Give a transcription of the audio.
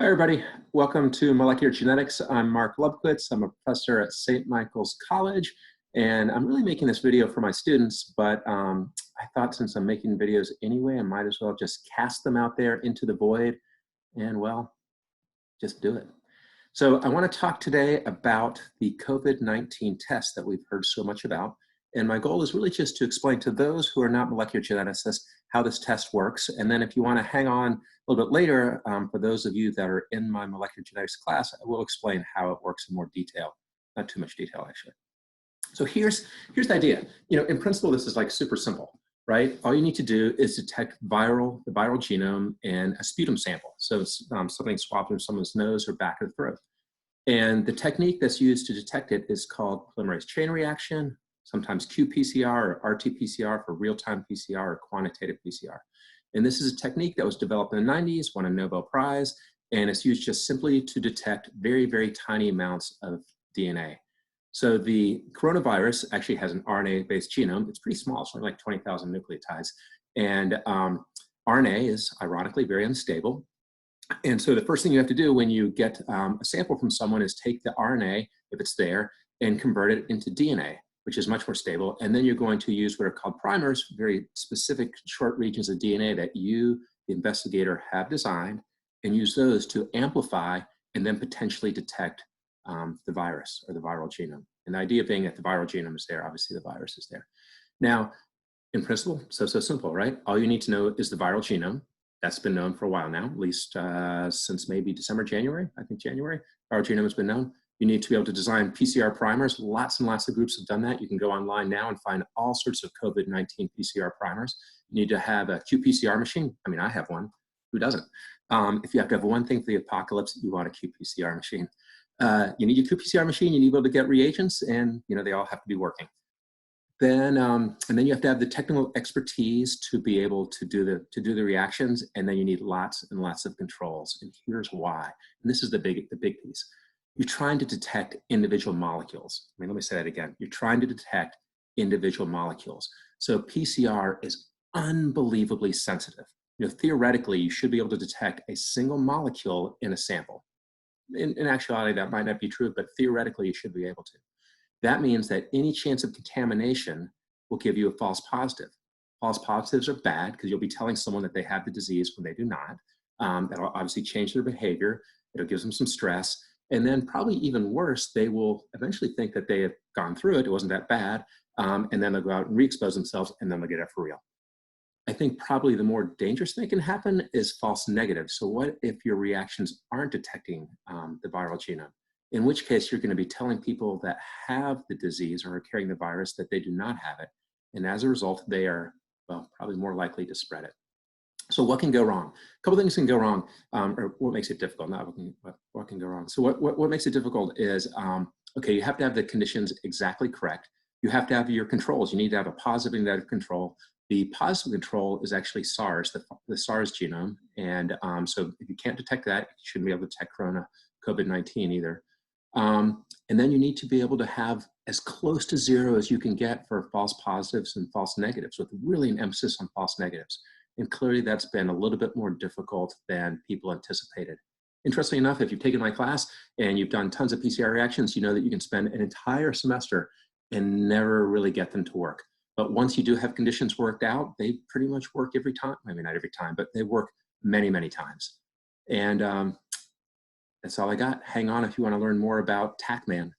Hi, everybody. Welcome to Molecular Genetics. I'm Mark Lubkowitz. I'm a professor at St. Michael's College, and I'm really making this video for my students, but I thought since I'm making videos anyway, I might as well just cast them out there into the void and, well, just do it. So I want to talk today about the COVID-19 test that we've heard so much about. And my goal is really just to explain to those who are not molecular geneticists how this test works. And then if you want to hang on a little bit later, for those of you that are in my molecular genetics class, I will explain how it works in more detail. Not too much detail, actually. So here's the idea. In principle, this is like super simple, right? All you need to do is detect the viral genome in a sputum sample. So it's something swabbed from someone's nose or back of the throat. And the technique that's used to detect it is called polymerase chain reaction, sometimes qPCR or RT-PCR for real-time PCR or quantitative PCR. And this is a technique that was developed in the 90s, won a Nobel Prize, and it's used just simply to detect very, very tiny amounts of DNA. So the coronavirus actually has an RNA-based genome. It's pretty small, it's only like 20,000 nucleotides. And RNA is ironically very unstable. And so the first thing you have to do when you get a sample from someone is take the RNA, if it's there, and convert it into DNA, which is much more stable. And then you're going to use what are called primers, very specific short regions of DNA that you, the investigator, have designed, and use those to amplify and then potentially detect the virus or the viral genome. And the idea being that the viral genome is there, obviously the virus is there. Now, in principle, so simple, right? All you need to know is the viral genome. That's been known for a while now, at least since maybe December, January, I think January. Viral genome has been known. You need to be able to design PCR primers. Lots and lots of groups have done that. You can go online now and find all sorts of COVID-19 PCR primers. You need to have a qPCR machine. I mean, I have one. Who doesn't? If you have to have one thing for the apocalypse, you want a qPCR machine. You need your qPCR machine. You need to be able to get reagents, and they all have to be working. Then, and then you have to have the technical expertise to be able to do the reactions, and then you need lots and lots of controls. And here's why. And this is the big piece. You're trying to detect individual molecules. I mean, let me say that again. You're trying to detect individual molecules. So PCR is unbelievably sensitive. Theoretically, you should be able to detect a single molecule in a sample. In actuality, that might not be true, but theoretically, you should be able to. That means that any chance of contamination will give you a false positive. False positives are bad because you'll be telling someone that they have the disease when they do not. That'll obviously change their behavior. It'll give them some stress. And then probably even worse, they will eventually think that they have gone through it. It wasn't that bad. And then they'll go out and re-expose themselves, and then they'll get it for real. I think probably the more dangerous thing that can happen is false negatives. So what if your reactions aren't detecting the viral genome? In which case, you're going to be telling people that have the disease or are carrying the virus that they do not have it. And as a result, they are, well, probably more likely to spread it. So what can go wrong? A couple things can go wrong, or what makes it difficult, not what can go wrong. So what makes it difficult is, okay, you have to have the conditions exactly correct. You have to have your controls. You need to have a positive and negative control. The positive control is actually SARS, the SARS genome. And so if you can't detect that, you shouldn't be able to detect COVID-19 either. And then you need to be able to have as close to zero as you can get for false positives and false negatives, with really an emphasis on false negatives. And clearly that's been a little bit more difficult than people anticipated. Interestingly enough, if you've taken my class and you've done tons of PCR reactions, you know that you can spend an entire semester and never really get them to work. But once you do have conditions worked out, they pretty much work every time. I mean, not every time, but they work many, many times. And that's all I got. Hang on if you want to learn more about TACMan.